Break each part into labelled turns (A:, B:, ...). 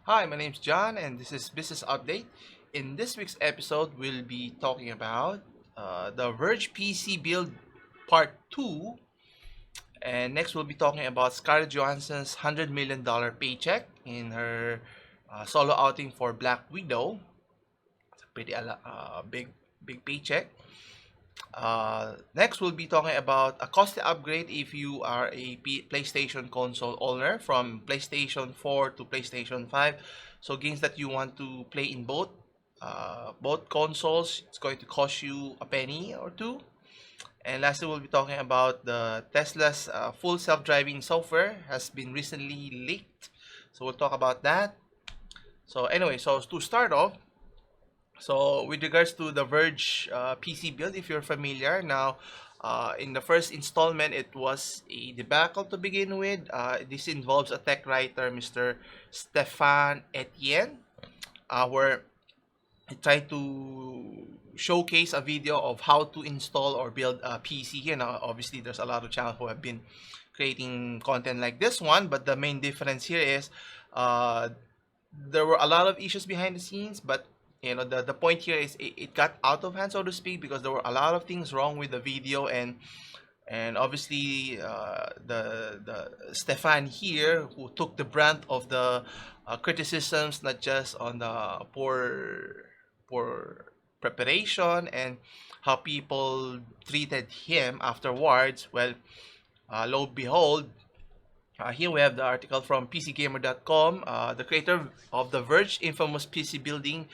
A: Hi, my name's John, and this is Business Update. In this week's episode, we'll be talking about the Verge PC build part 2. And next, we'll be talking about Scarlett Johansson's $100 million paycheck in her solo outing for Black Widow. It's a pretty big paycheck. Next, we'll be talking about a costly upgrade if you are a PlayStation console owner from PlayStation 4 to PlayStation 5. So games that you want to play in both consoles, it's going to cost you a penny or two. And lastly, we'll be talking about the Tesla's full self-driving software has been recently leaked. So we'll talk about that. So anyway, so to start off, so with regards to the Verge PC build, if you're familiar, now in the first installment, it was a debacle to begin with. This involves a tech writer, Mr. Stefan Etienne, where he tried to showcase a video of how to install or build a PC. You know, obviously, there's a lot of channels who have been creating content like this one, but the main difference here is uh, there were a lot of issues behind the scenes, but the point here is it got out of hand, so to speak, because there were a lot of things wrong with the video, and obviously the Stefan here, who took the brunt of the criticisms, not just on the poor preparation and how people treated him afterwards. Well, lo and behold, here we have the article from PCGamer.com. The creator of the Verge infamous PC building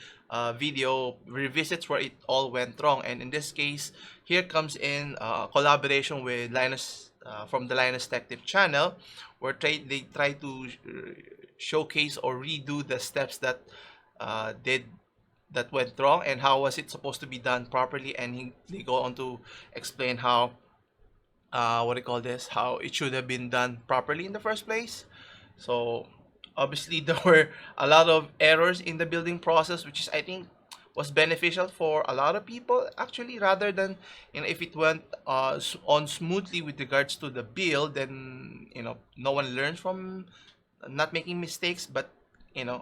A: video revisits where it all went wrong. And in this case, here comes in collaboration with Linus from the Linus Tech Tip channel, where they try to showcase or redo the steps that that went wrong and how was it supposed to be done properly. And they go on to explain how what do you call this, how it should have been done properly in the first place. So obviously there were a lot of errors in the building process, which is, I think, was beneficial for a lot of people actually, rather than, if it went on smoothly with regards to the build, then no one learns from not making mistakes. But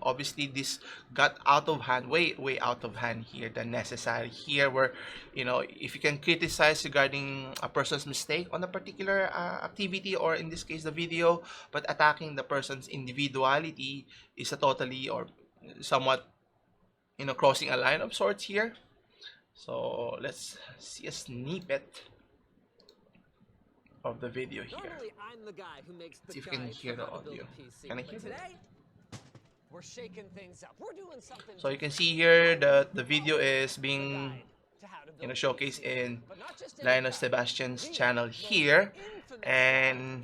A: obviously this got out of hand, way out of hand here than necessary here, where if you can criticize regarding a person's mistake on a particular activity, or in this case the video, but attacking the person's individuality is a totally or somewhat crossing a line of sorts here. So let's see a snippet of the video here. See if you can hear the audio. Can I hear it?
B: We're shaking things up. We're doing something.
A: So you can see here that the video is being showcased in Linus Sebastian's channel here, and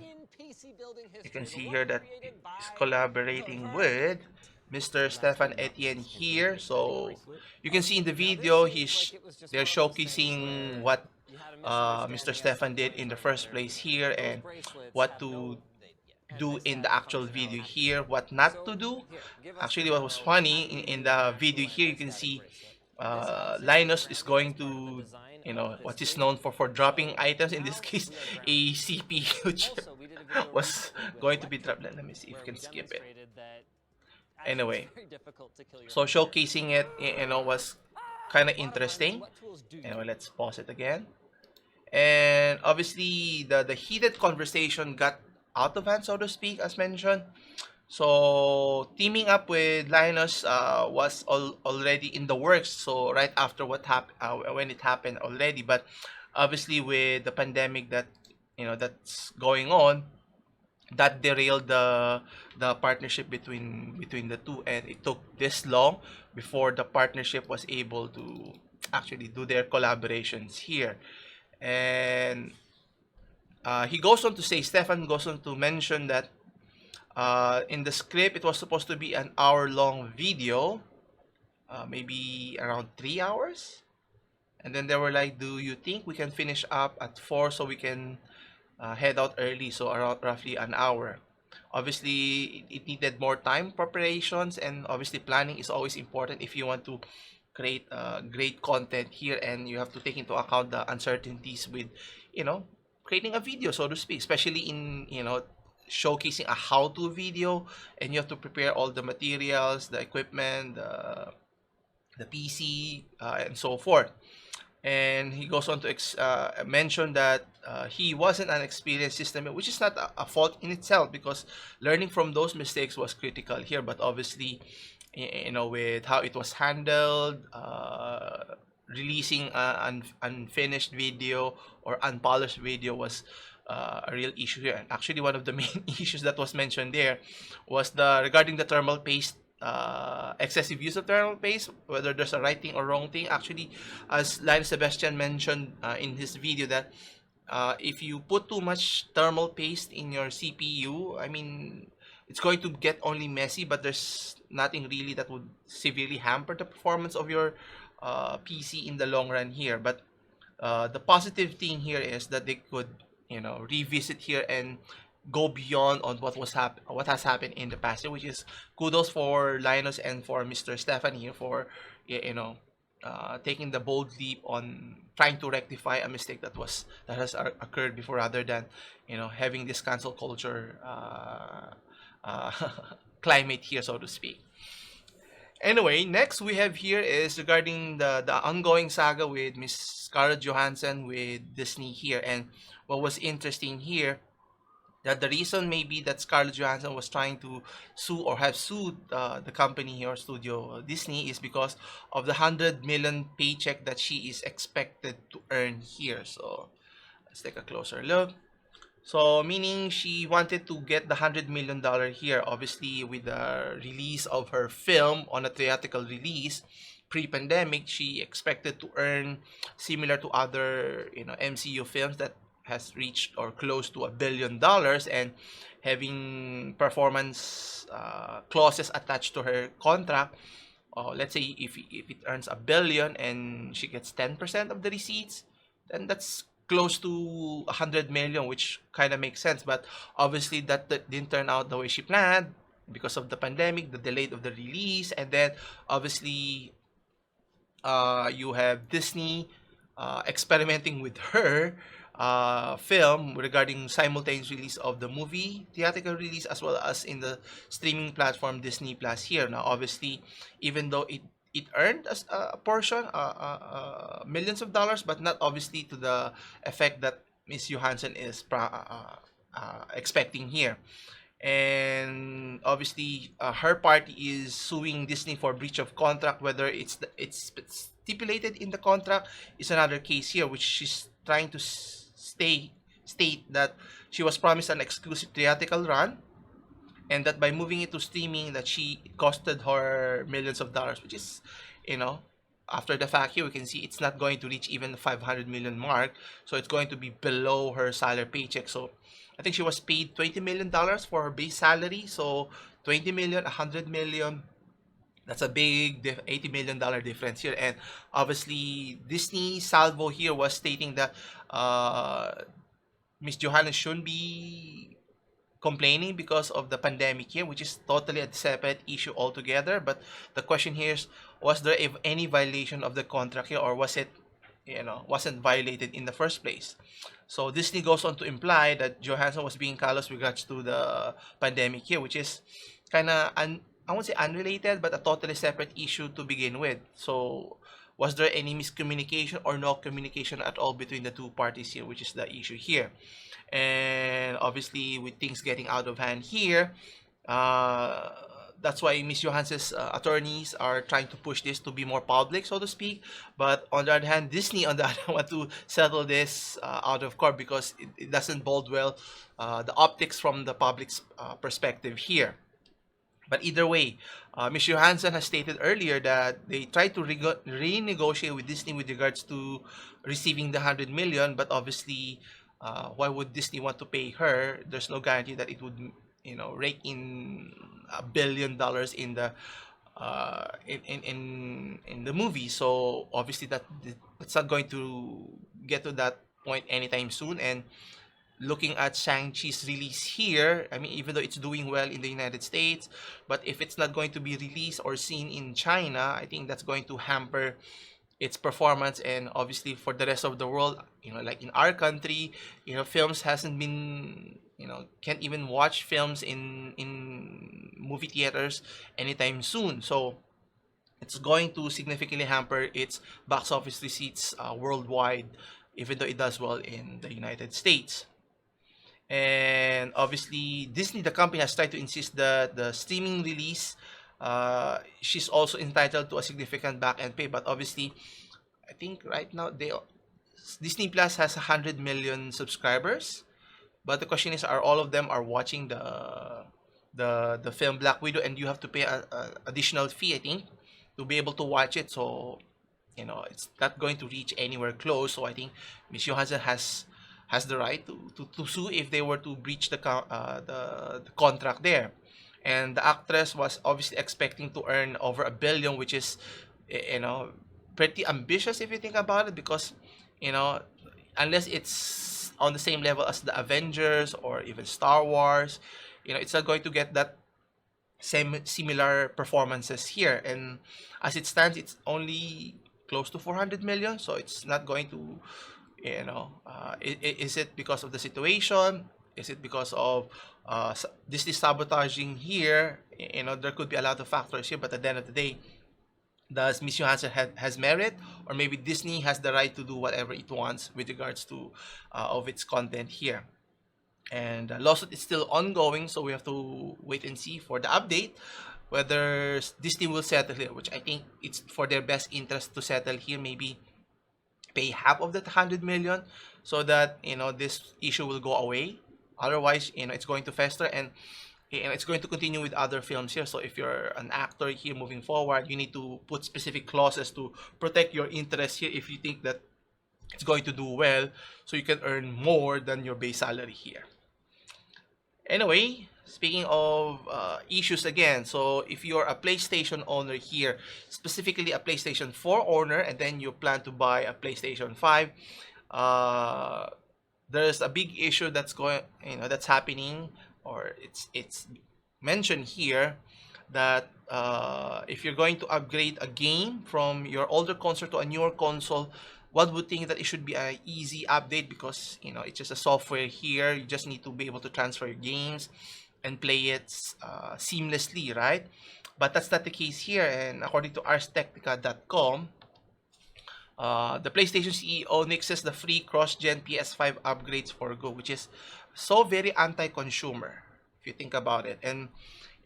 A: you can see here that he's collaborating with Mr. Stefan Etienne here. So you can see in the video they're showcasing what Mr. Stefan did in the first place here, and what to do in the actual video here, what not to do. Actually, what was funny in the video here, you can see Linus is going to, what is known for dropping items. In this case, a CPU chip was going to be dropped. Let me see if we can skip it. Anyway, so showcasing it, was kind of interesting. Anyway, let's pause it again. And obviously, the heated conversation got out of hand, so to speak, as mentioned. So teaming up with Linus was already in the works. So right after what happened, when it happened already, but obviously with the pandemic that that's going on, that derailed the partnership between the two, and it took this long before the partnership was able to actually do their collaborations here. And Stefan goes on to mention that in the script it was supposed to be an hour-long video, maybe around 3 hours. And then they were like, do you think we can finish up at 4 so we can head out early? So around roughly an hour. Obviously, it needed more time, preparations, and obviously planning is always important if you want to create great content here, and you have to take into account the uncertainties with creating a video, so to speak, especially in showcasing a how-to video, and you have to prepare all the materials, the equipment, the PC, and so forth. And he goes on to mention that he wasn't an experienced system, which is not a fault in itself, because learning from those mistakes was critical here. But obviously, with how it was handled, releasing an unfinished video or unpolished video was a real issue here. And actually, one of the main issues that was mentioned there was regarding the thermal paste, excessive use of thermal paste, whether there's a right thing or wrong thing. Actually, as Line Sebastian mentioned in his video, that if you put too much thermal paste in your CPU, I mean, it's going to get only messy, but there's nothing really that would severely hamper the performance of your PC in the long run here. But the positive thing here is that they could, revisit here and go beyond on what has happened in the past year, which is kudos for Linus and for Mr. Stefan here for, taking the bold leap on trying to rectify a mistake that has occurred before, rather than having this cancel culture uh, climate here, so to speak. Anyway, next we have here is regarding the ongoing saga with Miss Scarlett Johansson with Disney here. And what was interesting here, that the reason maybe that Scarlett Johansson was trying to sue or have sued the company here, studio Disney, is because of the 100 million paycheck that she is expected to earn here. So let's take a closer look. So meaning she wanted to get the $100 million here, obviously with the release of her film on a theatrical release pre-pandemic. She expected to earn similar to other MCU films that has reached or close to $1 billion, and having performance clauses attached to her contract. Let's say if it earns $1 billion and she gets 10% of the receipts, then that's close to 100 million, which kind of makes sense. But obviously that didn't turn out the way she planned because of the pandemic, the delay of the release, and then obviously you have Disney experimenting with her film regarding simultaneous release of the movie theatrical release, as well as in the streaming platform Disney Plus here. Now obviously, even though it earned a portion, millions of dollars, but not obviously to the effect that Miss Johansson is expecting here. And obviously, her party is suing Disney for breach of contract. Whether it's stipulated in the contract is another case here, which she's trying to state that she was promised an exclusive theatrical run, and that by moving it to streaming, that she costed her millions of dollars, which is, after the fact here, we can see it's not going to reach even the 500 million mark. So it's going to be below her salary paycheck. So I think she was paid $20 million for her base salary. So 20 million, 100 million, that's a big $80 million difference here. And obviously, Disney salvo here was stating that Miss Johannes shouldn't be complaining because of the pandemic here, which is totally a separate issue altogether. But the question here is, was there any violation of the contract here, or was it, wasn't violated in the first place? So Disney goes on to imply that Johansson was being callous with regards to the pandemic here, which is kind of, I won't say unrelated, but a totally separate issue to begin with. So was there any miscommunication or no communication at all between the two parties here, which is the issue here? And obviously, with things getting out of hand here, that's why Miss Johansson's attorneys are trying to push this to be more public, so to speak. But on the other hand, Disney, on the other hand, want to settle this out of court, because it doesn't bode well the optics from the public's perspective here. But either way, Ms. Johansson has stated earlier that they tried to renegotiate with Disney with regards to receiving the 100 million, but obviously, why would Disney want to pay her? There's no guarantee that it would, rake in $1 billion in the in the movie. So obviously that's not going to get to that point anytime soon. And looking at Shang-Chi's release here, I mean, even though it's doing well in the United States, but if it's not going to be released or seen in China, I think that's going to hamper its performance. And obviously for the rest of the world, like in our country, films hasn't been, can't even watch films in movie theaters anytime soon. So it's going to significantly hamper its box office receipts worldwide, even though it does well in the United States. And obviously, Disney, the company, has tried to insist that the streaming release, she's also entitled to a significant back end pay. But obviously, I think right now Disney Plus has 100 million subscribers. But the question is, are all of them are watching the film Black Widow, and you have to pay a additional fee, I think, to be able to watch it. So it's not going to reach anywhere close. So I think Miss Johansson has the right to sue if they were to breach the contract there. And the actress was obviously expecting to earn over 1 billion, which is pretty ambitious if you think about it, because you know unless it's on the same level as the Avengers or even Star Wars, it's not going to get that same similar performances here. And as it stands, it's only close to 400 million, so it's not going to, is it because of the situation? Is it because of this is sabotaging here? There could be a lot of factors here, but at the end of the day, does Miss Johansson has merit, or maybe Disney has the right to do whatever it wants with regards to of its content here? And the lawsuit is still ongoing, so we have to wait and see for the update whether Disney will settle here, which I think it's for their best interest to settle here, maybe pay half of that 100 million, so that this issue will go away. Otherwise, it's going to fester, and it's going to continue with other films here. So if you're an actor here moving forward, you need to put specific clauses to protect your interests here if you think that it's going to do well, so you can earn more than your base salary here. Anyway, speaking of issues again, so if you're a PlayStation owner here, specifically a PlayStation 4 owner, and then you plan to buy a PlayStation 5, there's a big issue that's happening, or it's mentioned here that if you're going to upgrade a game from your older console to a newer console, one would think that it should be an easy update, because it's just a software here. You just need to be able to transfer your games and play it seamlessly, right? But that's not the case here. And according to arstechnica.com, the PlayStation CEO nixes the free cross-gen PS5 upgrades for Go, which is so very anti-consumer if you think about it. And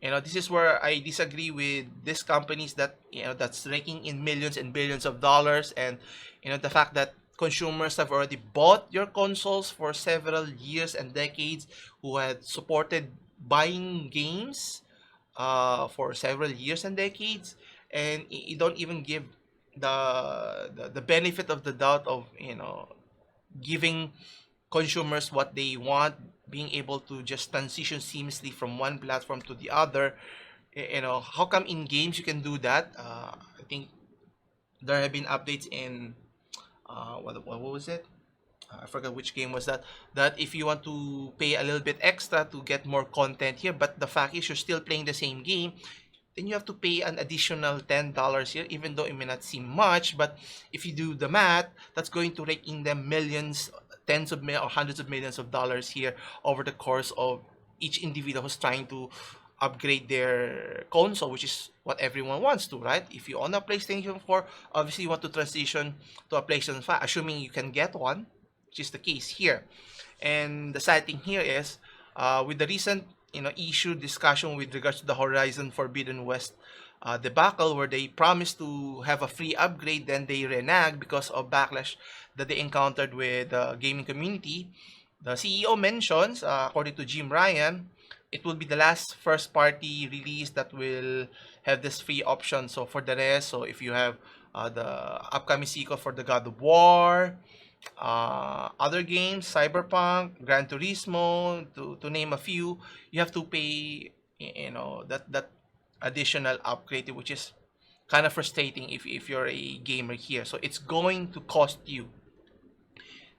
A: this is where I disagree with these companies that that's raking in millions and billions of dollars, and the fact that consumers have already bought your consoles for several years and decades, who had supported buying games for several years and decades, and you don't even give the benefit of the doubt of giving consumers what they want, being able to just transition seamlessly from one platform to the other. How come in games you can do that? I think there have been updates in what was it? I forgot which game was that. That if you want to pay a little bit extra to get more content here, but the fact is you're still playing the same game, then you have to pay an additional $10 here, even though it may not seem much. But if you do the math, that's going to rake in them millions, tens of millions, or hundreds of millions of dollars here over the course of each individual who's trying to upgrade their console, which is what everyone wants to, right? If you own a PlayStation 4, obviously you want to transition to a PlayStation 5, assuming you can get one, which is the case here. And the sad thing here is, with the recent issue discussion with regards to the Horizon Forbidden West debacle, where they promised to have a free upgrade, then they reneged because of backlash that they encountered with the gaming community. The CEO mentions, according to Jim Ryan, it will be the last first-party release that will have this free option. So for the rest, so if you have the upcoming sequel for the God of War, other games, Cyberpunk, Gran Turismo, to name a few, you have to pay that additional upgrade, which is kind of frustrating if you're a gamer here. So it's going to cost you.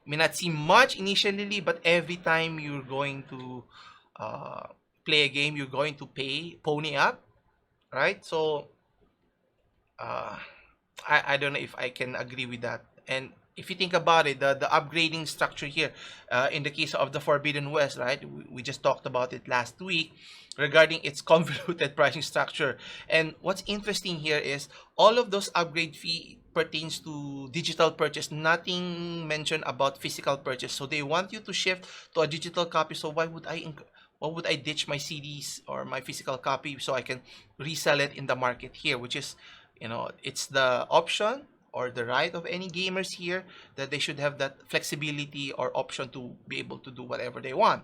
A: May not seem much initially, but every time you're going to play a game, you're going to pony up, right? So I don't know if I can agree with that. And if you think about it, the upgrading structure here, in the case of the Forbidden West, right? We just talked about it last week regarding its convoluted pricing structure. And what's interesting here is all of those upgrade fee pertains to digital purchase. Nothing mentioned about physical purchase. So they want you to shift to a digital copy. So why would I ditch my CDs or my physical copy so I can resell it in the market here, which is, it's the option or the right of any gamers here that they should have that flexibility or option to be able to do whatever they want.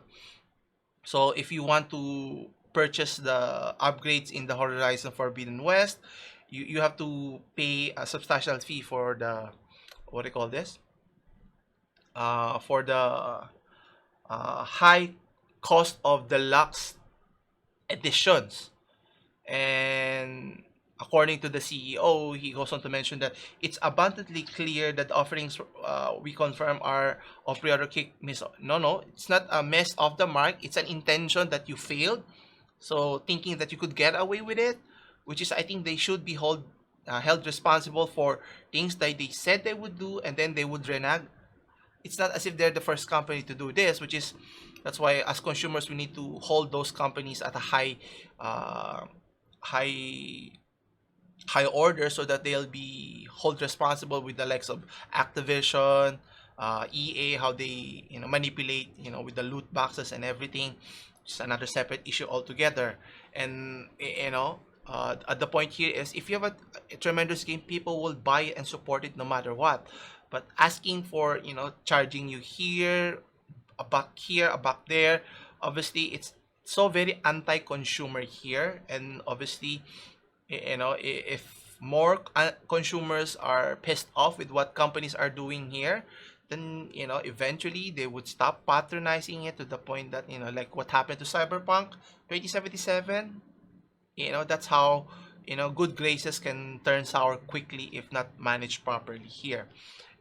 A: So if you want to purchase the upgrades in the Horizon Forbidden West, you have to pay a substantial fee for the, what do you call this, for the high cost of deluxe editions. And according to the CEO, he goes on to mention that it's abundantly clear that the offerings we confirm are of pre-order kick miss. No, it's not a mess off the mark. It's an intention that you failed. So thinking that you could get away with it, which is, I think they should be held responsible for things that they said they would do and then they would renege. It's not as if they're the first company to do this, which is, that's why as consumers we need to hold those companies at a uh, high high order so that they'll be held responsible with the likes of Activision, EA, how they manipulate with the loot boxes and everything. It's another separate issue altogether. And at the point here is, if you have a tremendous game, people will buy it and support it no matter what. But asking for charging you here, a buck here, a buck there, obviously it's so very anti-consumer here. And obviously, if more consumers are pissed off with what companies are doing here, then eventually they would stop patronizing it, to the point that like what happened to Cyberpunk 2077. That's how good graces can turn sour quickly if not managed properly here.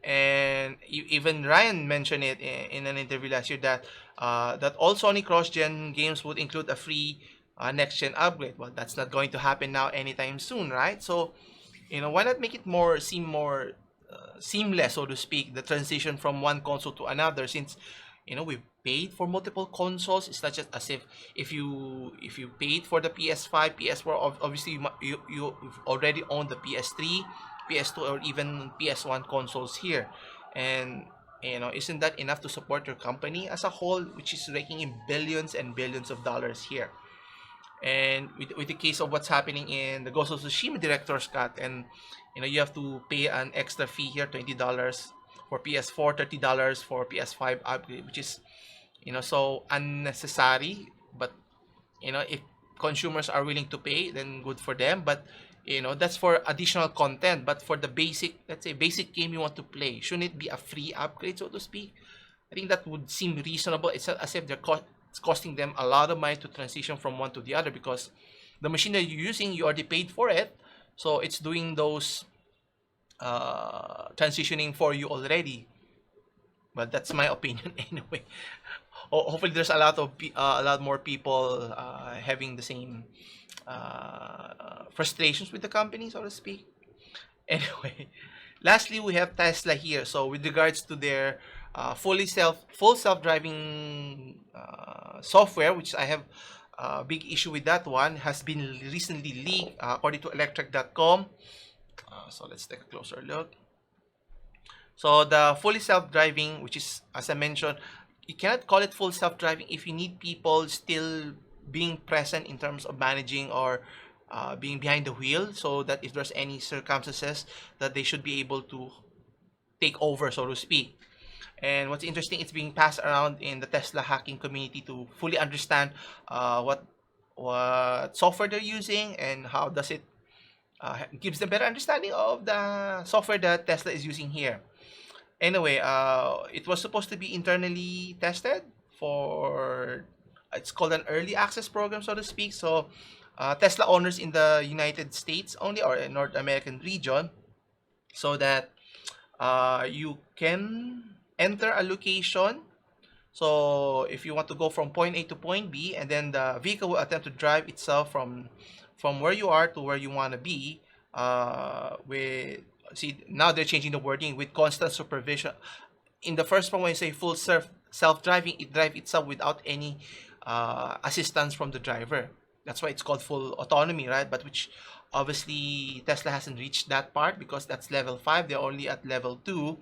A: And even Ryan mentioned it in an interview last year that that all Sony cross-gen games would include a free next-gen upgrade. Well, that's not going to happen now anytime soon, right? So, why not make it seem more seamless, so to speak, the transition from one console to another, since we've paid for multiple consoles. It's not just as if you paid for the PS5, PS4, obviously you've already owned the PS3, PS2, or even PS1 consoles here. And isn't that enough to support your company as a whole, which is raking in billions and billions of dollars here? And with the case of what's happening in the Ghost of Tsushima director's cut, and you have to pay an extra fee here, $20 for PS4, $30 for PS5 upgrade, which is so unnecessary. But if consumers are willing to pay, then good for them. But that's for additional content. But for the basic, let's say basic game you want to play, shouldn't it be a free upgrade, so to speak? I think that would seem reasonable. It's not as if it's costing them a lot of money to transition from one to the other, because the machine that you're using, you already paid for it, so it's doing those transitioning for you already. But that's my opinion anyway. Hopefully there's a lot more people having the same frustrations with the company, so to speak. Anyway, lastly, we have Tesla here. So with regards to their full self-driving software, which I have a big issue with, that one has been recently leaked according to electric.com. So let's take a closer look. So the fully self-driving, which is, as I mentioned, you cannot call it full self-driving if you need people still being present in terms of managing or being behind the wheel, so that if there's any circumstances that they should be able to take over, so to speak. And what's interesting, it's being passed around in the Tesla hacking community to fully understand what software they're using and how does it gives them better understanding of the software that Tesla is using here. Anyway, it was supposed to be internally tested for, it's called an early access program, so to speak. So Tesla owners in the United States only, or in North American region, so that you can enter a location. So if you want to go from point A to point B, and then the vehicle will attempt to drive itself from where you are to where you want to be, with see, now they're changing the wording with constant supervision. In the first one, when you say full self-driving, it drives itself without any assistance from the driver. That's why it's called full autonomy, right? But which obviously Tesla hasn't reached that part because that's level 5. They're only at level 2.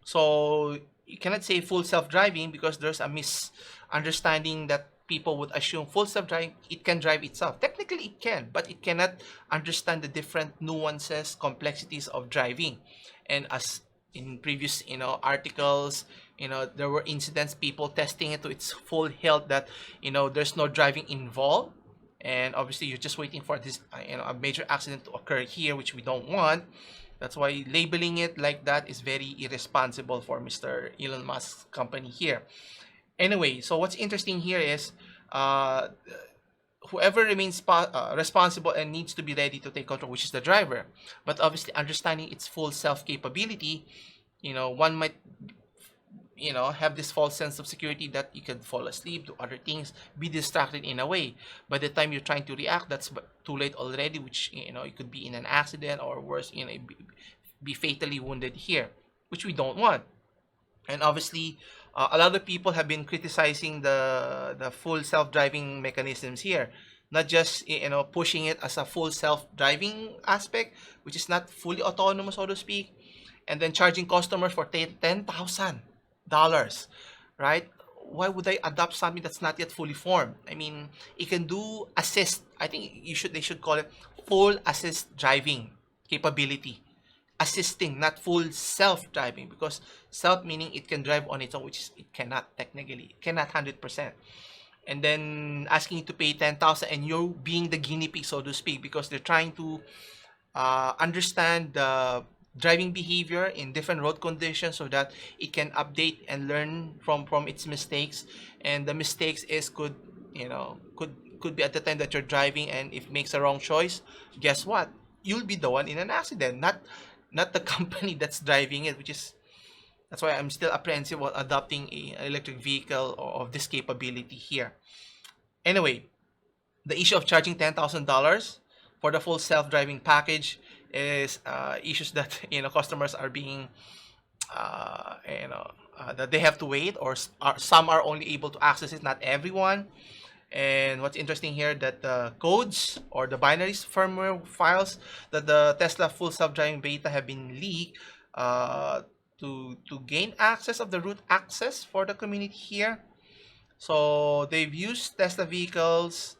A: So you cannot say full self-driving because there's a misunderstanding that people would assume full self-driving, it can drive itself. Technically it can, but it cannot understand the different nuances, complexities of driving. And as in previous, articles, there were incidents, people testing it to its full health, that, there's no driving involved. And obviously you're just waiting for this, a major accident to occur here, which we don't want. That's why labeling it like that is very irresponsible for Mr. Elon Musk's company here. Anyway, so what's interesting here is uh, whoever remains responsible and needs to be ready to take control, which is the driver. But obviously understanding its full self-capability, one might, have this false sense of security that you can fall asleep, do other things, be distracted in a way. By the time you're trying to react, that's too late already, which, it could be in an accident or worse, be fatally wounded here, which we don't want. And obviously, a lot of people have been criticizing the full self-driving mechanisms here, not just, pushing it as a full self-driving aspect, which is not fully autonomous, so to speak, and then charging customers for $10,000, right? Why would I adopt something that's not yet fully formed? I mean, it can do assist. I think they should call it full assist driving capability. Assisting, not full self-driving, because self meaning it can drive on its own, which is it cannot technically, it cannot 100%. And then asking you to pay 10,000 and you're being the guinea pig, so to speak, because they're trying to understand the driving behavior in different road conditions so that it can update and learn from its mistakes. And the mistakes is could be at the time that you're driving, and if it makes a wrong choice, guess what? You'll be the one in an accident, not the company that's driving it, which is that's why I'm still apprehensive about adopting an electric vehicle of this capability here. Anyway, the issue of charging $10,000 for the full self-driving package is issues that customers are being that they have to wait, or some are only able to access it, not everyone. And what's interesting here, that the codes or the binaries firmware files that the Tesla full self-driving beta have been leaked to gain access of the root access for the community here. So they've used Tesla vehicles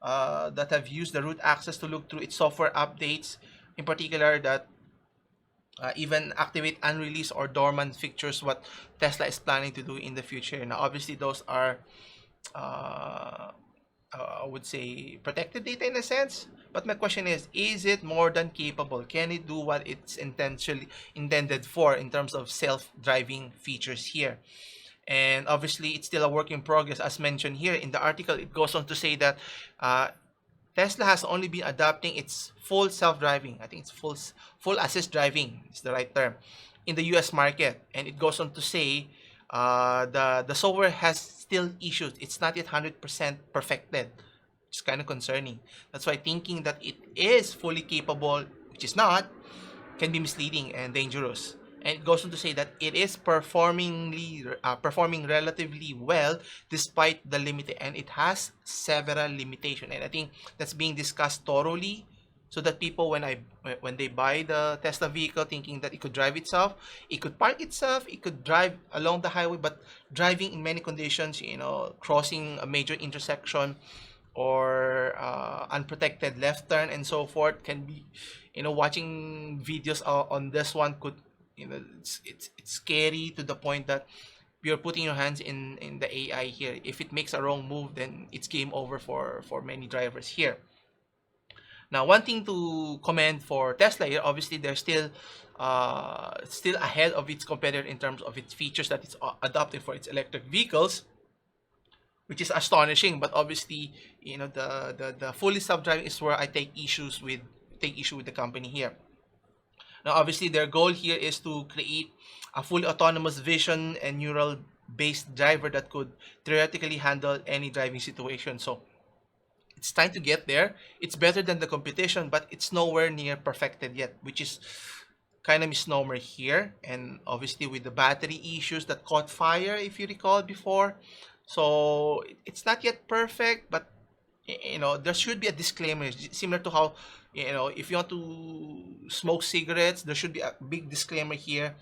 A: that have used the root access to look through its software updates, in particular that even activate unreleased or dormant features, what Tesla is planning to do in the future. Now, obviously, those are I would say protected data in a sense. But my question is it more than capable? Can it do what it's intentionally intended for in terms of self-driving features here? And obviously, it's still a work in progress. As mentioned here in the article, it goes on to say that Tesla has only been adopting its full self-driving. I think it's full assist driving is the right term in the U.S. market. And it goes on to say the software has still issues. It's not yet 100% perfected. It's kind of concerning. That's why thinking that it is fully capable, which is not, can be misleading and dangerous. And it goes on to say that it is performing relatively well despite the limit, and it has several limitations. And I think that's being discussed thoroughly, so that people, when they buy the Tesla vehicle thinking that it could drive itself, it could park itself, it could drive along the highway, but driving in many conditions, crossing a major intersection or unprotected left turn and so forth, can be, watching videos on this one could, it's scary to the point that you're putting your hands in the AI here. If it makes a wrong move, then it's game over for many drivers here. Now, one thing to commend for Tesla here, obviously they're still ahead of its competitor in terms of its features that it's adopting for its electric vehicles, which is astonishing. But obviously, the fully self-driving is where I take issue with the company here. Now, obviously, their goal here is to create a fully autonomous vision and neural based driver that could theoretically handle any driving situation. So it's time to get there. It's better than the competition, but it's nowhere near perfected yet, which is kind of misnomer here, and obviously with the battery issues that caught fire, if you recall before. So it's not yet perfect, but there should be a disclaimer similar to how, if you want to smoke cigarettes, there should be a big disclaimer here.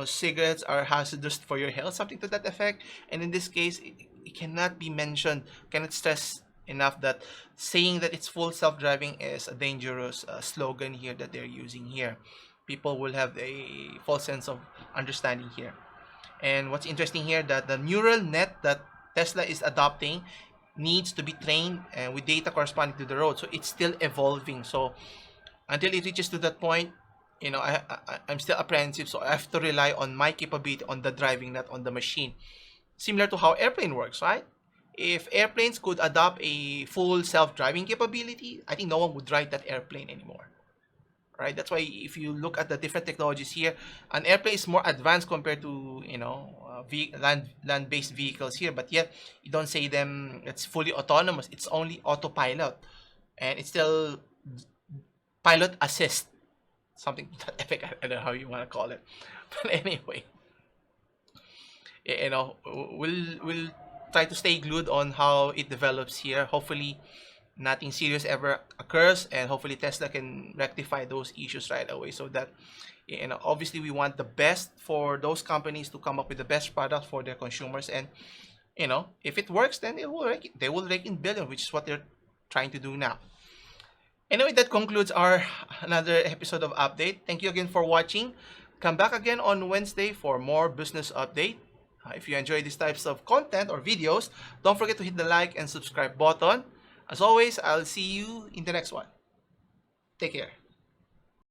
A: Cigarettes are hazardous for your health, something to that effect. And in this case, it cannot be mentioned, cannot stress enough that saying that it's full self-driving is a dangerous slogan here that they're using here. People will have a false sense of understanding here. And what's interesting here, that the neural net that Tesla is adopting needs to be trained and with data corresponding to the road. So it's still evolving. So until it reaches to that point, I'm still apprehensive. So I have to rely on my capability on the driving, not on the machine. Similar to how airplane works, right? If airplanes could adopt a full self-driving capability, I think no one would drive that airplane anymore. Right? That's why if you look at the different technologies here, an airplane is more advanced compared to land-based vehicles here, but yet you don't say them it's fully autonomous. It's only autopilot, and it's still pilot assist, something to that effect. I don't know how you want to call it, but anyway, we'll try to stay glued on how it develops here. Hopefully nothing serious ever occurs, and hopefully Tesla can rectify those issues right away, so that obviously we want the best for those companies to come up with the best product for their consumers. And if it works, then they will rake in billions, which is what they're trying to do now. Anyway, that concludes our another episode of Update. Thank you again for watching. Come back again on Wednesday for more business update. If you enjoy these types of content or videos, don't forget to hit the like and subscribe button. As always, I'll see you in the next one. Take care.